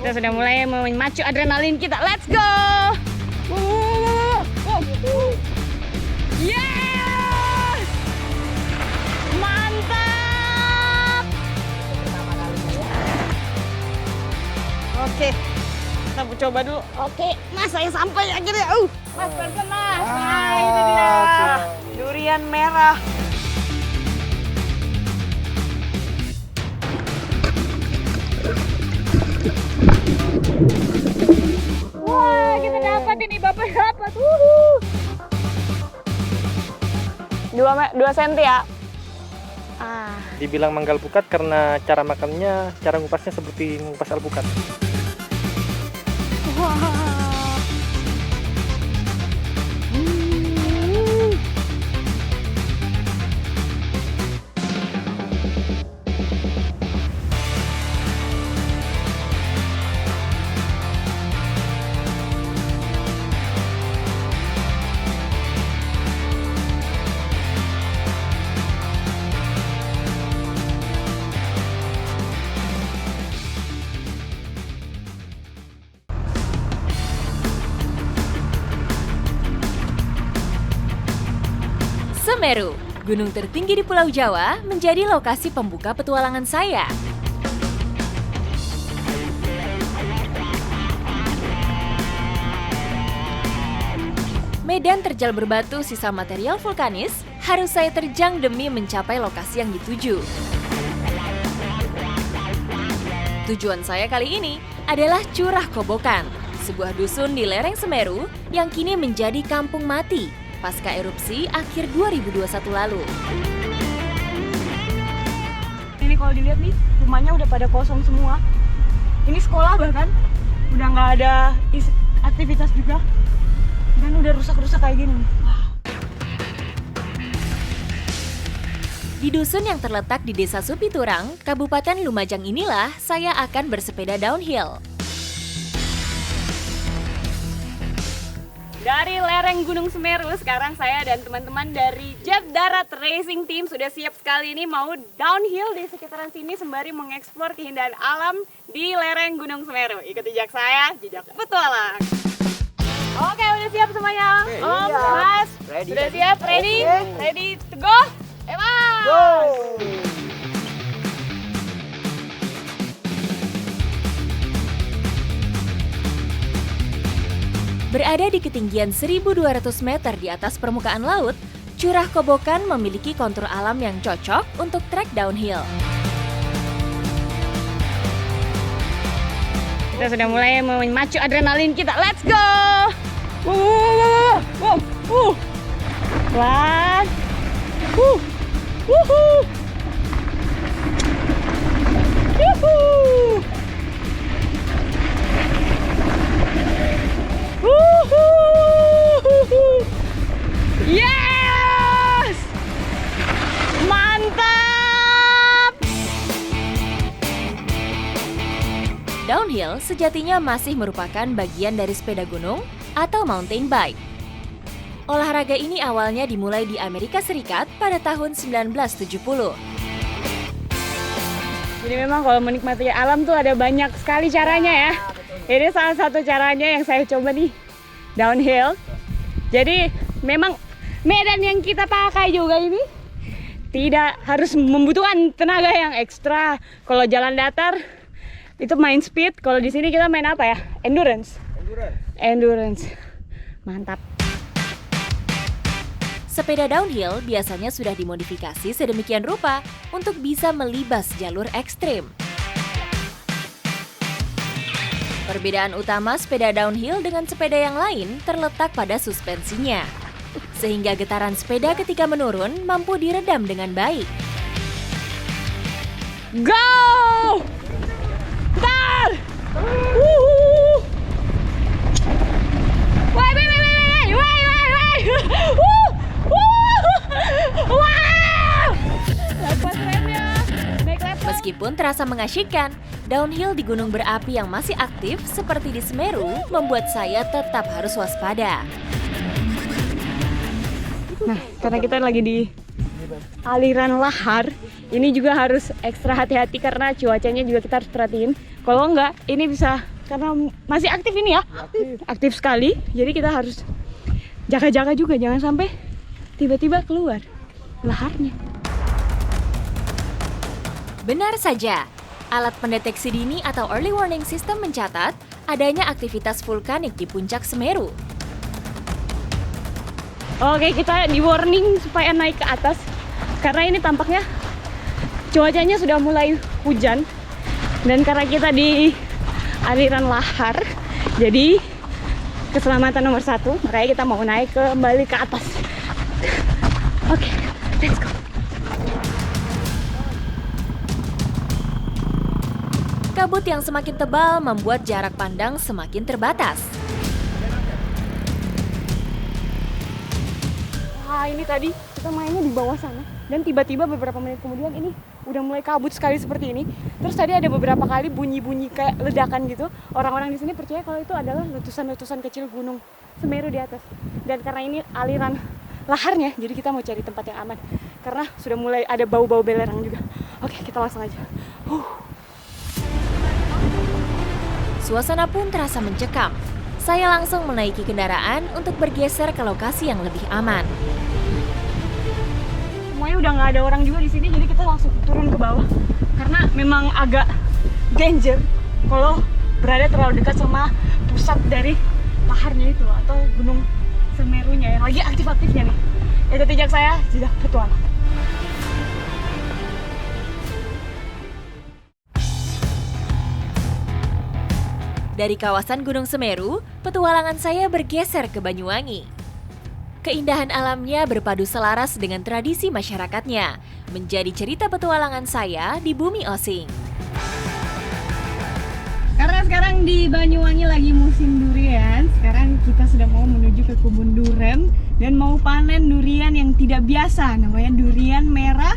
Kita sudah mulai memacu adrenalin kita. Let's go! Yes! Mantap! Oke, kita coba dulu. Oke, Mas, saya sampai akhirnya. Mas, pelan Mas. Nah, itu dia. Durian merah. Wah, kita dapat ini, Bapak dapat. 2 senti ya. Dibilang mangga alpukat karena cara makannya, cara ngupasnya seperti ngupas alpukat. Wah. Semeru, gunung tertinggi di Pulau Jawa, menjadi lokasi pembuka petualangan saya. Medan terjal berbatu sisa material vulkanis harus saya terjang demi mencapai lokasi yang dituju. Tujuan saya kali ini adalah Curah Kobokan, sebuah dusun di lereng Semeru yang kini menjadi kampung mati pasca erupsi akhir 2021 lalu. Ini kalau dilihat nih, rumahnya udah pada kosong semua. Ini sekolah bahkan udah nggak ada aktivitas juga, dan udah rusak-rusak kayak gini. Di dusun yang terletak di Desa Supiturang, Kabupaten Lumajang inilah saya akan bersepeda downhill. Dari lereng Gunung Semeru, sekarang saya dan teman-teman dari Jet Darat Racing Team sudah siap sekali ini mau downhill di sekitaran sini sembari mengeksplor keindahan alam di lereng Gunung Semeru. Ikuti jejak saya, jejak petualang. Oke, udah siap semuanya? Om, Mas, sudah siap? Ready? Ready to go? Emang! Go! Berada di ketinggian 1.200 meter di atas permukaan laut, Curah Kobokan memiliki kontur alam yang cocok untuk trek downhill. Kita sudah mulai memacu adrenalin kita. Let's go! Pelan. Yes! Mantap! Downhill sejatinya masih merupakan bagian dari sepeda gunung atau mountain bike. Olahraga ini awalnya dimulai di Amerika Serikat pada tahun 1970. Jadi memang kalau menikmati alam tuh ada banyak sekali caranya ya. Ini salah satu caranya yang saya coba nih, downhill. Jadi memang medan yang kita pakai juga ini tidak harus membutuhkan tenaga yang ekstra. Kalau jalan datar itu main speed, kalau di sini kita main apa ya? Endurance. Endurance. Mantap. Sepeda downhill biasanya sudah dimodifikasi sedemikian rupa untuk bisa melibas jalur ekstrim. Perbedaan utama sepeda downhill dengan sepeda yang lain terletak pada suspensinya, sehingga getaran sepeda ketika menurun mampu diredam dengan baik. Go! Tar! Meskipun terasa mengasyikkan, downhill di gunung berapi yang masih aktif seperti di Semeru membuat saya tetap harus waspada. Nah, karena kita lagi di aliran lahar, ini juga harus ekstra hati-hati karena cuacanya juga kita harus perhatiin. Kalau enggak, ini bisa karena masih aktif ini ya. Aktif sekali. Jadi kita harus jaga-jaga juga, jangan sampai tiba-tiba keluar laharnya. Benar saja, alat pendeteksi dini atau early warning system mencatat adanya aktivitas vulkanik di puncak Semeru. Oke, kita di warning supaya naik ke atas karena ini tampaknya cuacanya sudah mulai hujan dan karena kita di aliran lahar, jadi keselamatan nomor 1, makanya kita mau naik kembali ke atas. Oke, let's go. Kabut yang semakin tebal membuat jarak pandang semakin terbatas. Wah, ini tadi kita mainnya di bawah sana dan tiba-tiba beberapa menit kemudian ini udah mulai kabut sekali seperti ini. Terus tadi ada beberapa kali bunyi-bunyi kayak ledakan gitu. Orang-orang di sini percaya kalau itu adalah letusan-letusan kecil gunung Semeru di atas. Dan karena ini aliran laharnya, jadi kita mau cari tempat yang aman karena sudah mulai ada bau-bau belerang juga. Oke, kita langsung aja. Suasana pun terasa mencekam. Saya langsung menaiki kendaraan untuk bergeser ke lokasi yang lebih aman. Semuanya udah nggak ada orang juga di sini, jadi kita langsung turun ke bawah karena memang agak danger kalau berada terlalu dekat sama pusat dari laharnya itu atau gunung Semerunya yang lagi aktif-aktifnya nih. Itu jejak saya, jejak petualang. Dari kawasan Gunung Semeru, petualangan saya bergeser ke Banyuwangi. Keindahan alamnya berpadu selaras dengan tradisi masyarakatnya, menjadi cerita petualangan saya di bumi osing. Karena sekarang di Banyuwangi lagi musim durian, sekarang kita sudah mau menuju ke kebun durian dan mau panen durian yang tidak biasa, namanya durian merah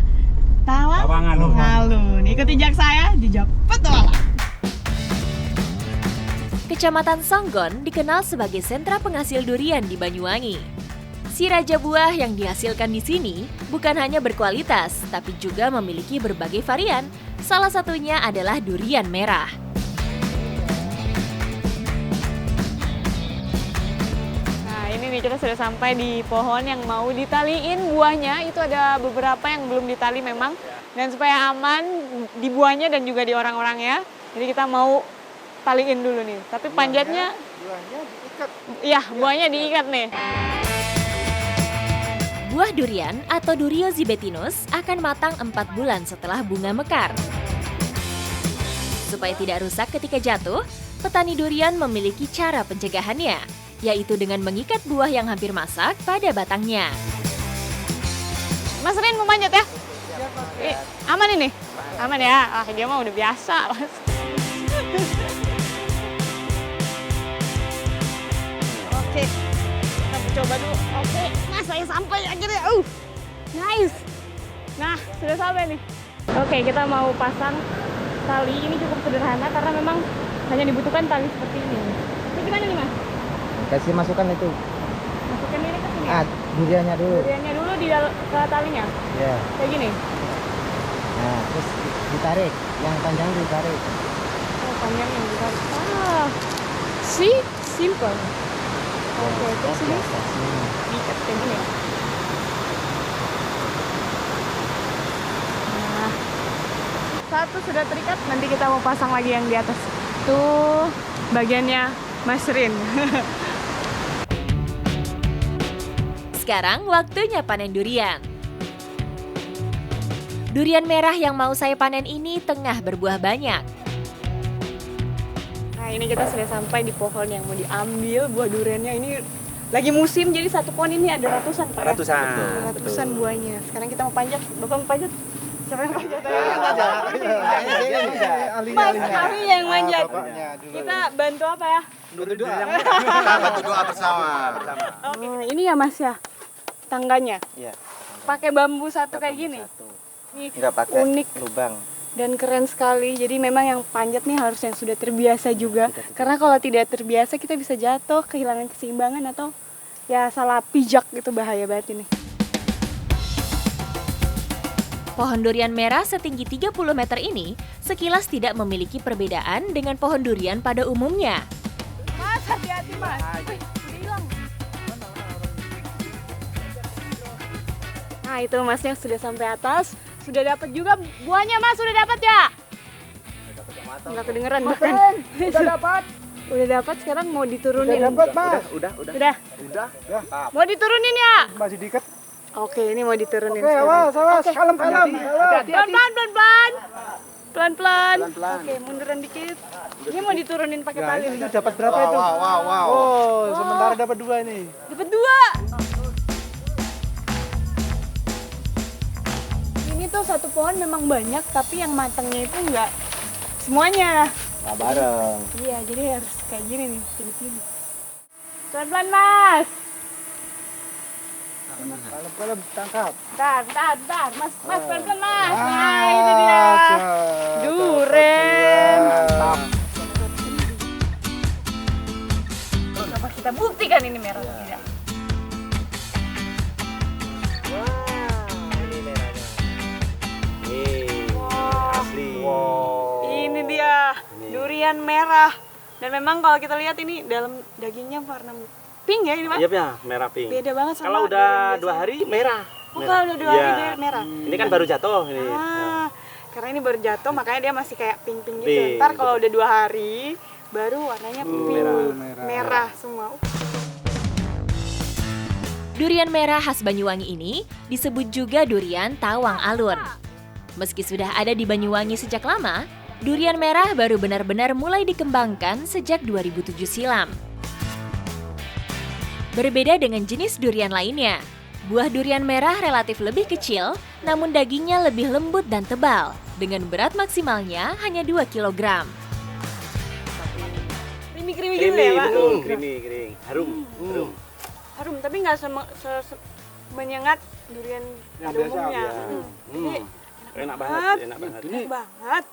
Tawangalun. Ikuti jejak saya, jejak petualang. Kecamatan Songgon dikenal sebagai sentra penghasil durian di Banyuwangi. Si raja buah yang dihasilkan di sini bukan hanya berkualitas, tapi juga memiliki berbagai varian. Salah satunya adalah durian merah. Nah, ini nih kita sudah sampai di pohon yang mau ditaliin buahnya. Itu ada beberapa yang belum ditali memang. Dan supaya aman di buahnya dan juga di orang-orangnya, jadi kita mau taliin dulu nih. Tapi panjatnya buahnya diikat. Iya, buahnya diikat nih. Buah durian atau Durio zibetinus akan matang 4 bulan setelah bunga mekar. Supaya tidak rusak ketika jatuh, petani durian memiliki cara pencegahannya, yaitu dengan mengikat buah yang hampir masak pada batangnya. Mas Rin mau manjat ya? Aman ini? Aman ya? Ah, dia mah udah biasa. Oke, kita coba dulu. Oke, nah saya sampai akhirnya. Nice. Nah, sudah sampai nih. Oke, kita mau pasang tali. Ini cukup sederhana karena memang hanya dibutuhkan tali seperti ini. Ini gimana nih, Mas? Kasih masukan itu. Masukkan ini ke sini. Duriannya dulu. Duriannya dulu ke talinya. Ya. Kayak gini. Nah, terus ditarik. Yang panjang ditarik. Oh, panjangnya ditarik. Simple. Oke, terus ini diikat kayak gini ya. Nah, satu sudah terikat, nanti kita mau pasang lagi yang di atas. Tuh bagiannya Mas Rin. Sekarang waktunya panen durian. Durian merah yang mau saya panen ini tengah berbuah banyak. Nah, ini kita sudah sampai di pohon yang mau diambil buah duriannya. Ini lagi musim, jadi satu pohon ini ada ratusan, Pak. Ratusan buahnya. Sekarang kita mau panjat. Bapak mau panjat? Siapa yang panjat? Mas kami yang manjat. Kita bantu apa ya? Bantu doa bersama. Oh, ini ya Mas ya, tangganya. Iya. Pakai bambu satu kayak gini. Ini Enggak pakai unik lubang. dan keren sekali. Jadi memang yang panjat nih harus yang sudah terbiasa juga. Karena kalau tidak terbiasa kita bisa jatuh, kehilangan keseimbangan atau ya salah pijak, itu bahaya banget ini. Pohon durian merah setinggi 30 meter ini sekilas tidak memiliki perbedaan dengan pohon durian pada umumnya. Mas, hati-hati mas. Wih, udah hilang. Nah itu masnya sudah sampai atas. Sudah dapat juga buahnya mas, sudah dapat ya? Enggak kedengeran bahkan. Udah dapat. Udah dapat, sekarang mau diturunin. Udah dapat, Mas. Udah. Udah? Udah. Mau diturunin ya? Masih diikat. Oke, ini mau diturunin Oke, sekarang. awas. Kalem. Pelan-pelan, pelan-pelan. Pelan-pelan. Pelan-pelan. Oke, munduran dikit. Ini mau diturunin pakai tali. Itu dapat berapa itu? Wow. Oh, sementara dapat 2 ini. Dapat 2. Ini tuh satu pohon memang banyak, tapi yang matangnya itu enggak semuanya. Nah, bareng. Iya, jadi harus kayak gini nih, pilih-pilih. Pelan-pelan, Mas. Kalem, tangkap. Bentar. Mas, pelan-pelan, Mas. Nah, itu dia. Duren. Coba kita buktikan ini merah atau tidak. Ini merahnya. Asli. Ini dia, durian merah. Dan memang kalau kita lihat ini dalam dagingnya warna pink ya ini Pak? Iya, merah pink. Beda banget sama Kalau udah 2 hari merah. Oh, kalau udah 2 hari dia merah. Ini kan baru jatuh ini. Karena ini baru jatuh makanya dia masih kayak pink-pink gitu. Pink. Ntar kalau udah 2 hari baru warnanya pink, merah semua. Durian merah khas Banyuwangi ini disebut juga durian tawang alun. Meski sudah ada di Banyuwangi sejak lama, durian merah baru benar-benar mulai dikembangkan sejak 2007 silam. Berbeda dengan jenis durian lainnya, buah durian merah relatif lebih kecil, namun dagingnya lebih lembut dan tebal, dengan berat maksimalnya hanya 2 kg. Krimi-krimi gitu ya Pak? Betul, krimi. Harum. Harum, tapi nggak menyengat durian pada biasa, umumnya. ya. Enak banget. Enak banget.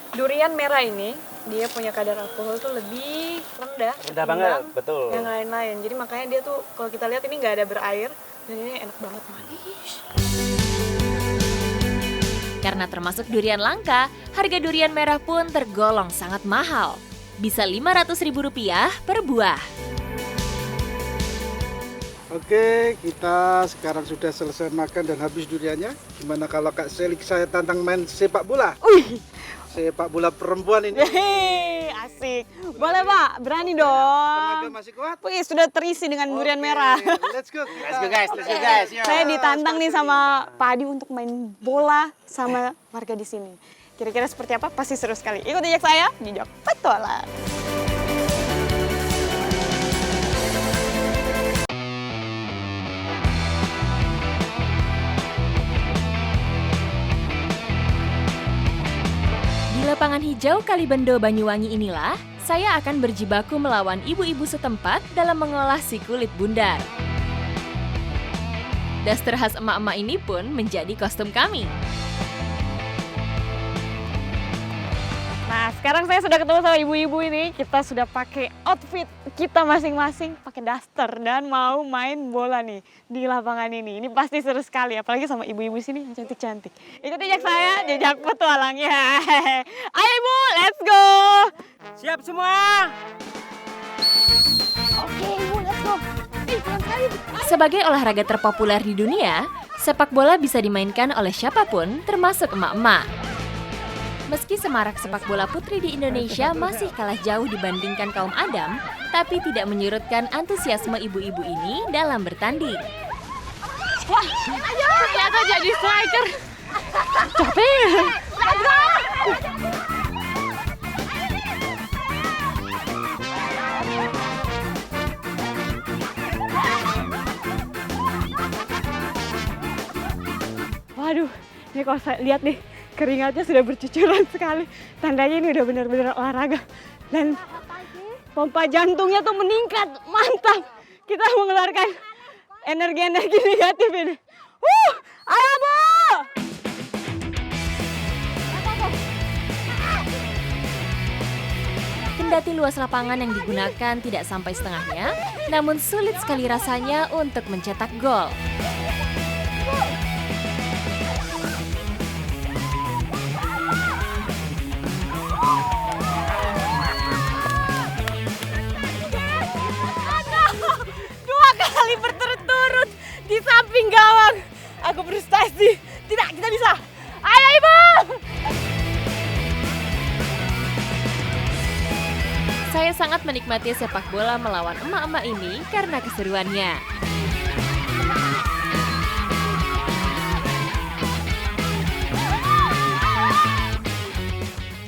Durian merah ini dia punya kadar alkohol tuh lebih rendah. Rendah banget, betul. Yang lain-lain. Jadi makanya dia tuh kalau kita lihat ini nggak ada berair dan ini enak banget, manis. Karena termasuk durian langka, harga durian merah pun tergolong sangat mahal. Bisa Rp500.000 per buah. Oke, kita sekarang sudah selesai makan dan habis duriannya. Gimana kalau Kak Selik saya tantang main sepak bola? Sepak bola perempuan ini. Hehehe, asik. Boleh Pak, berani dong. Tenaga masih kuat? Wih, sudah terisi dengan durian Oke, merah. Let's go guys. Yo. Saya ditantang nih sama Pak Adi untuk main bola sama warga di sini. Kira-kira seperti apa? Pasti seru sekali. Ikut jejak saya, jejak petualang. Di lapangan hijau Kalibendo Banyuwangi inilah, saya akan berjibaku melawan ibu-ibu setempat dalam mengolah si kulit bundar. Daster khas emak-emak ini pun menjadi kostum kami. Nah, sekarang saya sudah ketemu sama ibu-ibu ini. Kita sudah pakai outfit kita masing-masing, pakai daster dan mau main bola nih di lapangan ini. Ini pasti seru sekali, apalagi sama ibu-ibu sini yang cantik-cantik. Ikut jejak saya, jejak petualangnya. Ayo Ibu, let's go. Siap semua. Oke Ibu, let's go. Pelan sekali. Sebagai olahraga terpopuler di dunia, sepak bola bisa dimainkan oleh siapapun, termasuk emak-emak. Meski semarak sepak bola putri di Indonesia masih kalah jauh dibandingkan kaum Adam, tapi tidak menyurutkan antusiasme ibu-ibu ini dalam bertanding. Wah, ternyata jadi striker. Capek. Let's go. Waduh, ini kalau saya lihat nih, keringatnya sudah bercucuran sekali. Tandanya ini udah benar-benar olahraga. Dan pompa jantungnya tuh meningkat, mantap. Kita mengeluarkan energi-energi negatif ini. Ayo Bu! Kendati luas lapangan yang digunakan tidak sampai setengahnya, namun sulit sekali rasanya untuk mencetak gol. Saya sangat menikmati sepak bola melawan emak-emak ini karena keseruannya.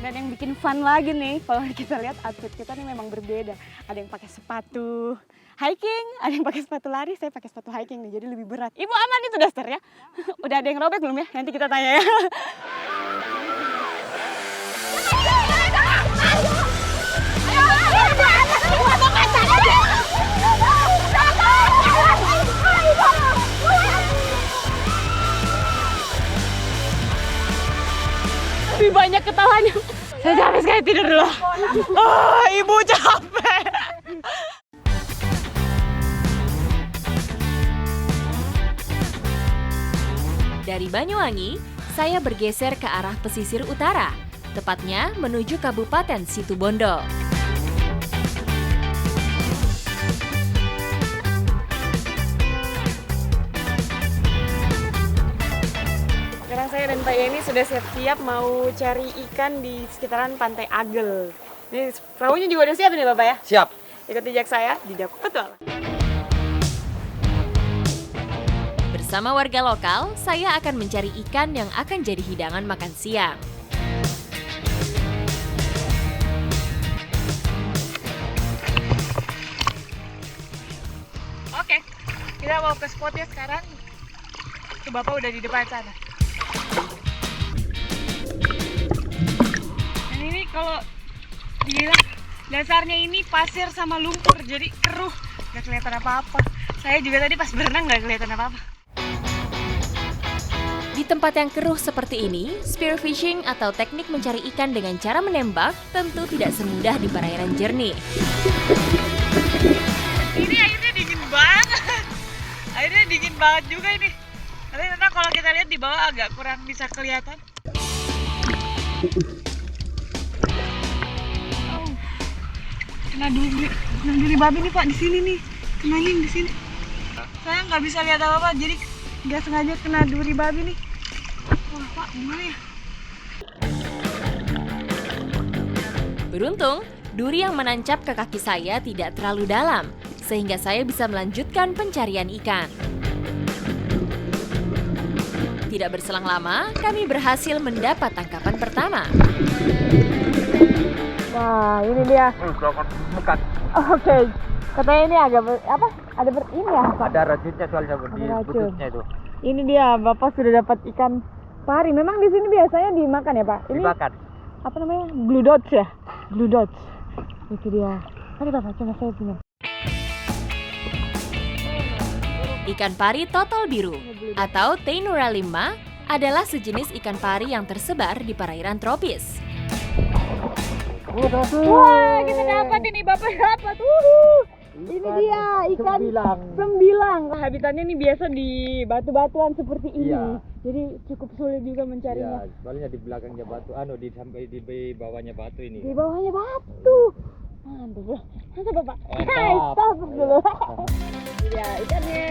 Dan yang bikin fun lagi nih, kalau kita lihat outfit kita nih memang berbeda. Ada yang pakai sepatu hiking, ada yang pakai sepatu lari, saya pakai sepatu hiking nih, jadi lebih berat. Ibu aman itu dasternya? Udah ada yang robek belum ya? Nanti kita tanya ya. Lebih banyak ketawanya. Saya capek sekali, tidur dulu. Oh, ibu capek. Dari Banyuwangi, saya bergeser ke arah pesisir utara, tepatnya menuju Kabupaten Situbondo. Sekarang saya dan Pak Yeni sudah siap-siap mau cari ikan di sekitaran Pantai Agel. Ini perahunya juga udah siap nih Bapak ya? Siap. Ikuti jejak saya, Jejak Petualang. Bersama warga lokal, saya akan mencari ikan yang akan jadi hidangan makan siang. Oke, kita mau ke spotnya sekarang. Tuh Bapak udah di depan sana. Dan ini kalau dibilang dasarnya ini pasir sama lumpur, jadi keruh, nggak kelihatan apa-apa. Saya juga tadi pas berenang nggak kelihatan apa-apa. Di tempat yang keruh seperti ini, spearfishing atau teknik mencari ikan dengan cara menembak tentu tidak semudah di perairan jernih. Ini airnya dingin banget. Airnya dingin banget juga ini. Tapi memang kalau kita lihat di bawah agak kurang bisa kelihatan. Oh. Kena duri babi nih Pak, di sini nih. Kenanya di sini. Saya nggak bisa lihat apa-apa, jadi nggak sengaja kena duri babi nih. Wah Pak, gimana ya? Beruntung, duri yang menancap ke kaki saya tidak terlalu dalam, sehingga saya bisa melanjutkan pencarian ikan. Tidak berselang lama, kami berhasil mendapat tangkapan pertama. Wah, ini dia. Oke. Katanya ini agak ini ya, Pak? Ada racunnya soalnya di Ada racun. putusnya itu. Ini dia, Bapak sudah dapat ikan pari. Memang di sini biasanya dimakan ya, Pak? Ini Dimakan. apa namanya? Blue dots ya? Blue dots. Itu dia. Mari Bapak, coba saya punya. Ikan pari total biru atau Taenura lima adalah sejenis ikan pari yang tersebar di perairan tropis. Wah, kita dapat ini, Bapak dapat. Ini dia ikan sembilang. Habitatnya ini biasa di batu-batuan seperti ini. Iya. Jadi cukup sulit juga mencarinya. Iya, soalnya di belakangnya batu, sampai di bawahnya batu ini. Di bawahnya batu. Mantap. Mantap Bapak. Hai, stop dulu. Ya, ikannya.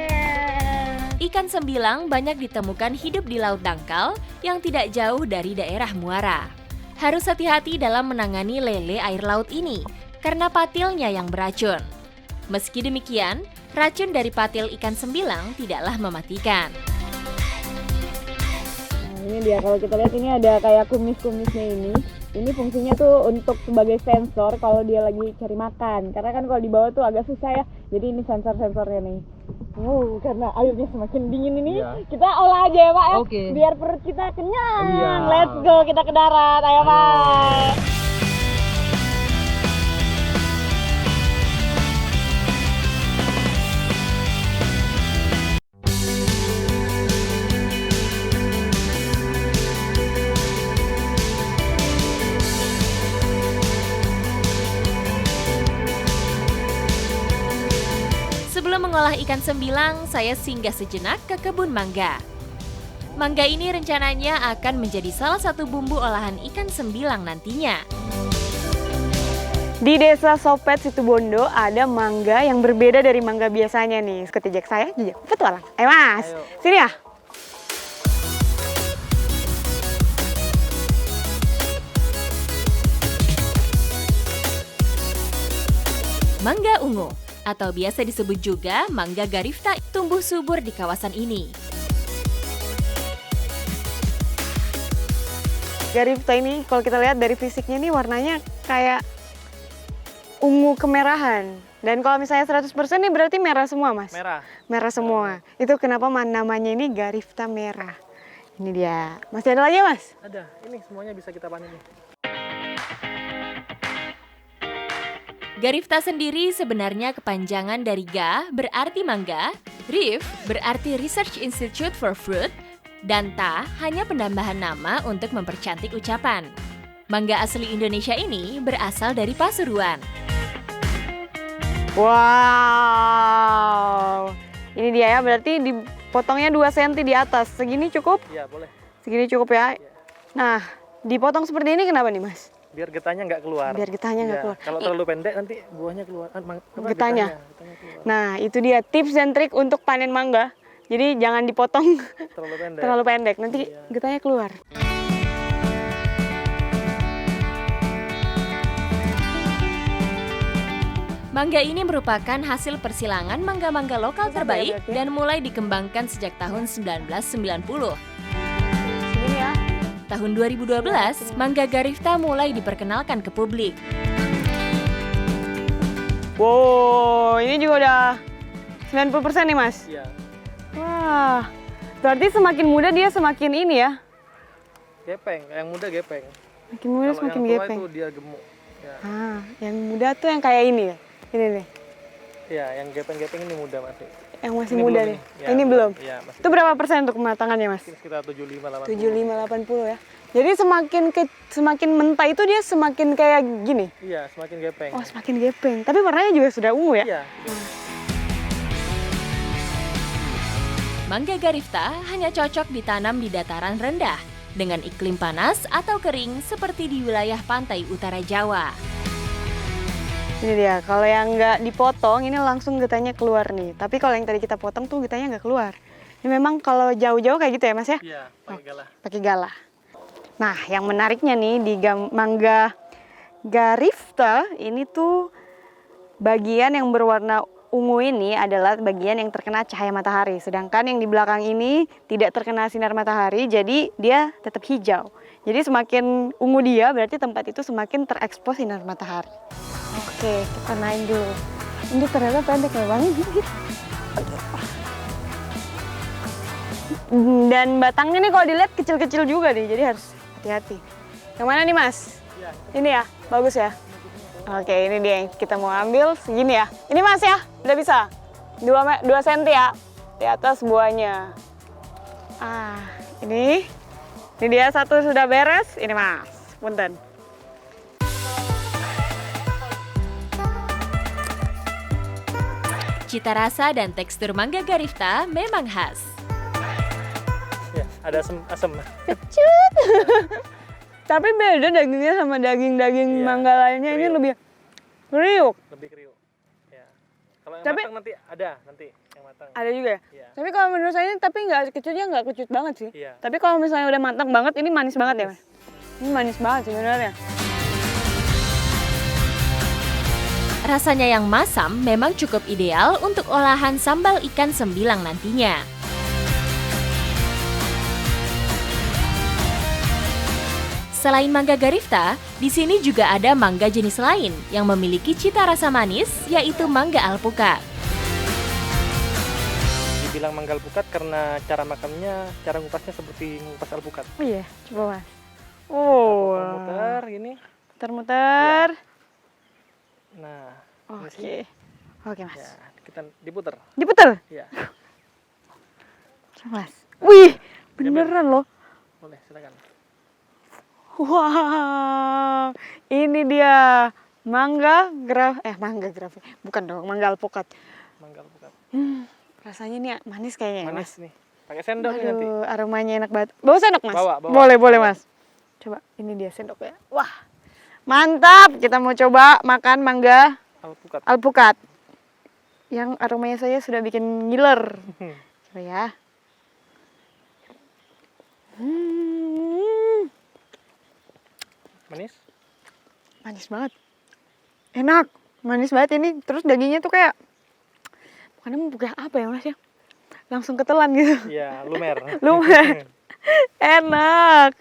Ikan sembilang banyak ditemukan hidup di laut dangkal yang tidak jauh dari daerah muara. Harus hati-hati dalam menangani lele air laut ini karena patilnya yang beracun. Meski demikian, racun dari patil ikan sembilang tidaklah mematikan. Nah, ini dia, kalau kita lihat ini ada kayak kumis-kumisnya ini. Ini fungsinya tuh untuk sebagai sensor kalau dia lagi cari makan. Karena kan kalau di bawah tuh agak susah ya. Jadi ini sensor-sensornya nih. Karena airnya semakin dingin ini, Iya. kita olah aja ya Pak ya. Oke. Biar perut kita kenyang. Iya. Let's go, kita ke darat. Ayo Pak. Sebelum mengolah ikan sembilang, saya singgah sejenak ke kebun mangga. Mangga ini rencananya akan menjadi salah satu bumbu olahan ikan sembilang nantinya. Di Desa Sopet, Situbondo ada mangga yang berbeda dari mangga biasanya nih. Ikuti jejak saya, Jejak Petualang. Ayo Mas, sini ya. Mangga ungu, atau biasa disebut juga mangga garifta, tumbuh subur di kawasan ini. Garifta ini kalau kita lihat dari fisiknya nih warnanya kayak ungu kemerahan. Dan kalau misalnya 100% ini berarti merah semua, Mas? Merah. Merah semua. Itu kenapa namanya ini garifta merah. Ini dia. Masih ada lagi, Mas? Ada. Ini semuanya bisa kita panen nih. Garifta sendiri sebenarnya kepanjangan dari GA berarti mangga, RIF berarti Research Institute for Fruit, dan TA hanya penambahan nama untuk mempercantik ucapan. Mangga asli Indonesia ini berasal dari Pasuruan. Wow. Ini dia ya, berarti dipotongnya 2 cm di atas. Segini cukup? Iya, boleh. Segini cukup ya? Iya. Nah, dipotong seperti ini kenapa nih, Mas? Biar getahnya nggak keluar. Biar getahnya nggak Iya, keluar. Kalau terlalu pendek nanti buahnya keluar. Getahnya? keluar. Nah, itu dia tips dan trik untuk panen mangga. Jadi jangan dipotong Terlalu pendek. terlalu pendek, nanti Iya. getahnya keluar. Mangga ini merupakan hasil persilangan mangga-mangga lokal terbaik dan mulai dikembangkan sejak tahun 1990. Segini ya. Tahun 2012, mangga garifta mulai diperkenalkan ke publik. Wow, ini juga udah 90% nih, Mas. Iya. Wah, berarti semakin muda dia semakin ini ya. Gepeng, yang muda gepeng. Makin muda Kalau semakin yang tua gepeng. itu dia gemuk. Ya. Ah, yang muda tuh yang kayak ini ya. Ini nih, Iya, yang gepeng-gepeng ini muda masih. yang masih Ini muda belum nih. Ya, Ini belum. Iya, masih. Itu berapa persen untuk kematangannya, Mas? Sekitar 75-80. 75-80 ya. Jadi semakin mentah itu dia semakin kayak gini. Iya, semakin gepeng. Oh, semakin gepeng. Tapi warnanya juga sudah ungu ya. Iya. Mangga garifta hanya cocok ditanam di dataran rendah dengan iklim panas atau kering seperti di wilayah pantai utara Jawa. Ini dia, kalau yang nggak dipotong ini langsung getahnya keluar nih. Tapi kalau yang tadi kita potong tuh getahnya nggak keluar. Ini memang kalau jauh-jauh kayak gitu ya, Mas ya? Iya, pakai galah. Pakai galah. Nah, yang menariknya nih di mangga garifta ini tuh bagian yang berwarna ungu ini adalah bagian yang terkena cahaya matahari. Sedangkan yang di belakang ini tidak terkena sinar matahari, jadi dia tetap hijau. Jadi semakin ungu dia berarti tempat itu semakin terekspos sinar matahari. Oke, kita naik dulu. Ini ternyata pendek memang. Dan batangnya nih kalau dilihat kecil-kecil juga nih, jadi harus hati-hati. Yang mana nih, Mas? Ini ya, bagus ya. Oke, ini dia yang kita mau ambil segini ya. Ini, Mas ya, udah bisa. 2 cm ya di atas buahnya. Ah, ini dia satu sudah beres. Ini, Mas, punten. Cita rasa dan tekstur mangga garifta memang khas. Ya, ada asam. Kecut. Tapi beda dagingnya sama daging-daging Iya, mangga lainnya. Ini kriuk. lebih kriuk. Lebih kriuk. Ya. Kalau yang Tapi- matang nanti ada yang matang. Ada juga ya? Iya. Tapi kalau menurut saya tapi nggak kecut banget sih. Iya. Tapi kalau misalnya udah matang banget, ini manis banget ya, Mas? Ini manis banget sebenarnya. Rasanya yang masam memang cukup ideal untuk olahan sambal ikan sembilang nantinya. Selain mangga garifta, di sini juga ada mangga jenis lain yang memiliki cita rasa manis, yaitu mangga alpukat. Dibilang mangga alpukat karena cara makannya, cara ngupasnya seperti ngupas alpukat. Oh iya, coba Mas. Oh, Muter gini. muter-muter. Nah, ini sih. Oke, Mas. Ya, kita diputer. Diputer. Ya, Coba, Mas. Wih, beneran loh. boleh silakan. Wah, ini dia mangga grafik. Bukan dong, mangga alpukat. Mangga alpukat. Rasanya nih manis kayaknya ya, Mas. Manis nih. Pakai sendok nih nanti. Aduh, aromanya enak banget. Bawa sendok, Mas? Bawa. Boleh, Mas. Coba, ini dia sendoknya. Wah, mantap. Kita mau coba makan mangga Alpukat. alpukat. Yang aromanya saya sudah bikin ngiler. Coba ya. Manis? Manis banget. Enak. Manis banget ini. Terus dagingnya tuh kayak bukan apa ya Mas ya? Langsung ketelan gitu. Iya, lumer. Lumer. Enak.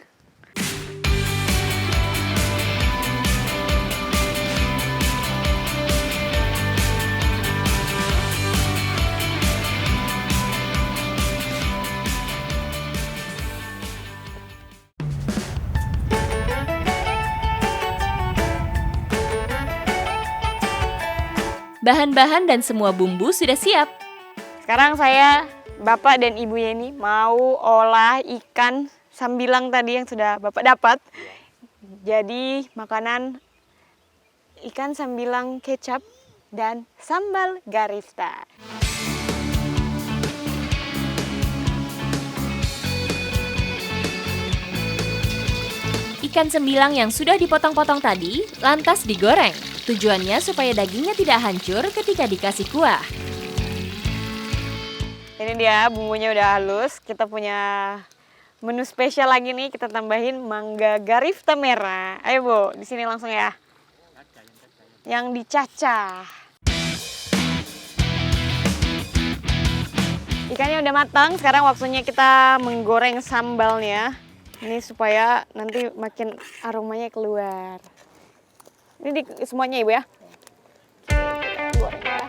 Bahan-bahan dan semua bumbu sudah siap. Sekarang saya, Bapak dan Ibu Yeni mau olah ikan sambilang tadi yang sudah Bapak dapat. Jadi makanan ikan sambilang kecap dan sambal garista. Ikan sembilang yang sudah dipotong-potong tadi lantas digoreng. Tujuannya supaya dagingnya tidak hancur ketika dikasih kuah. Ini dia bumbunya udah halus. Kita punya menu spesial lagi nih. Kita tambahin mangga garista merah. Ayo Bu, di sini langsung ya. Yang dicacah. Ikannya udah matang. Sekarang waktunya kita menggoreng sambalnya. Ini supaya nanti makin aromanya keluar. Ini semuanya Ibu ya. Kita goreng ya.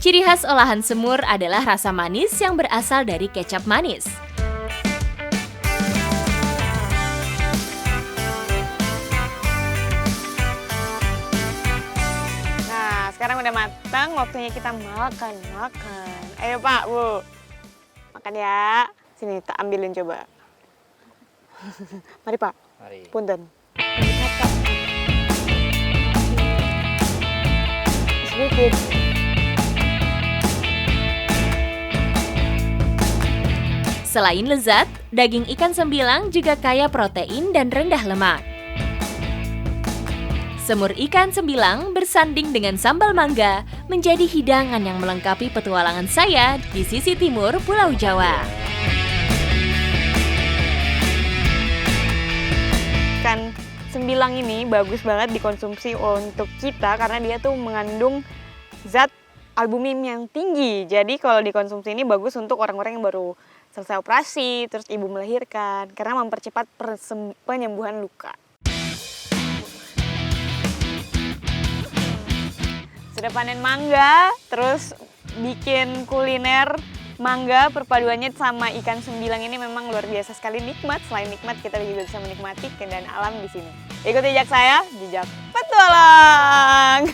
Ciri khas olahan semur adalah rasa manis yang berasal dari kecap manis. Nah, sekarang udah matang, waktunya kita makan. Ayo Pak, Bu. Makan ya. Sini, tak ambilin coba. Mari Pak. Mari. Punten. Sedikit. Selain lezat, daging ikan sembilang juga kaya protein dan rendah lemak. Semur ikan sembilang bersanding dengan sambal mangga menjadi hidangan yang melengkapi petualangan saya di sisi timur Pulau Jawa. Ikan sembilang ini bagus banget dikonsumsi untuk kita karena dia tuh mengandung zat albumin yang tinggi. Jadi kalau dikonsumsi ini bagus untuk orang-orang yang baru selesai operasi, terus ibu melahirkan karena mempercepat penyembuhan luka. Sudah panen mangga, terus bikin kuliner mangga, perpaduannya sama ikan sembilang ini memang luar biasa sekali nikmat. Selain nikmat, kita juga bisa menikmati keindahan alam di sini. Ikuti jejak saya, jejak petualang.